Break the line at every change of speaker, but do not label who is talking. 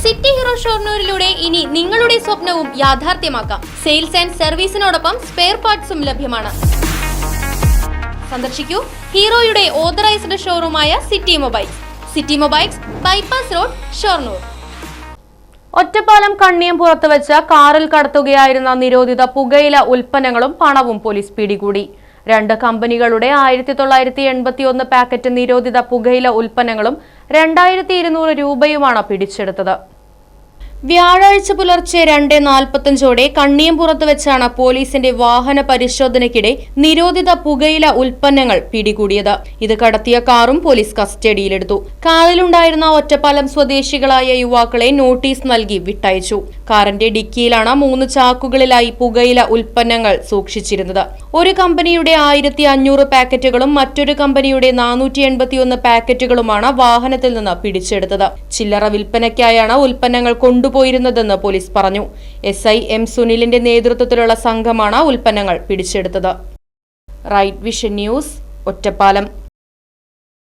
City hero ഷൊർണൂരിലൂടെ ഇനി നിങ്ങളുടെ സ്വപ്നവും യാഥാർത്ഥ്യമാക്കാം. സെയിൽസ് ആൻഡ് സർവീസിനോടൊപ്പം സ്പെയർ പാർട്സും ലഭ്യമാണ്. സന്ദർശിക്കൂ ഹീറോയുടെ ഓതറൈസ്ഡ് ഷോറൂമായ city mobiles, bypass road, Shoranur.
Ottapalam കണ്ണിയംപുറത്ത് വെച്ച് കാറിൽ കടത്തുകയായിരുന്ന നിരോധിത പുകയില ഉൽപ്പന്നങ്ങളും പണവും പോലീസ് പിടികൂടി. 2 കമ്പനികളുടെ 1981 പാക്കറ്റ് നിരോധിത പുകയില ഉൽപ്പന്നങ്ങളും 2200 രൂപയുമാണ് പിടിച്ചെടുത്തത്. വ്യാഴാഴ്ച പുലർച്ചെ 2:45 കണ്ണിയംപുറത്ത് വെച്ചാണ് പോലീസിന്റെ വാഹന പരിശോധനയ്ക്കിടെ നിരോധിത പുകയില ഉൽപ്പന്നങ്ങൾ പിടികൂടിയത്. ഇത് കടത്തിയ കാറും പോലീസ് കസ്റ്റഡിയിലെടുത്തു. കാറിലുണ്ടായിരുന്ന ഒറ്റപ്പാലം സ്വദേശികളായ യുവാക്കളെ നോട്ടീസ് നൽകി വിട്ടയച്ചു. കാറിന്റെ ഡിക്കിയിലാണ് 3 ചാക്കുകളിലായി പുകയില ഉൽപ്പന്നങ്ങൾ സൂക്ഷിച്ചിരുന്നത്. ഒരു കമ്പനിയുടെ 1500 പാക്കറ്റുകളും മറ്റൊരു കമ്പനിയുടെ 481 പാക്കറ്റുകളുമാണ് വാഹനത്തിൽ നിന്ന് പിടിച്ചെടുത്തത്. ചില്ലറ വിൽപ്പനയ്ക്കായാണ് ഉൽപ്പന്നങ്ങൾ കൊണ്ടുപോയിരുന്നതെന്ന് പോലീസ് പറഞ്ഞു. SI M സുനിലിന്റെ നേതൃത്വത്തിലുള്ള സംഘമാണ് ഉൽപ്പന്നങ്ങൾ പിടിച്ചെടുത്തത്. Right vision news, Ottapalam.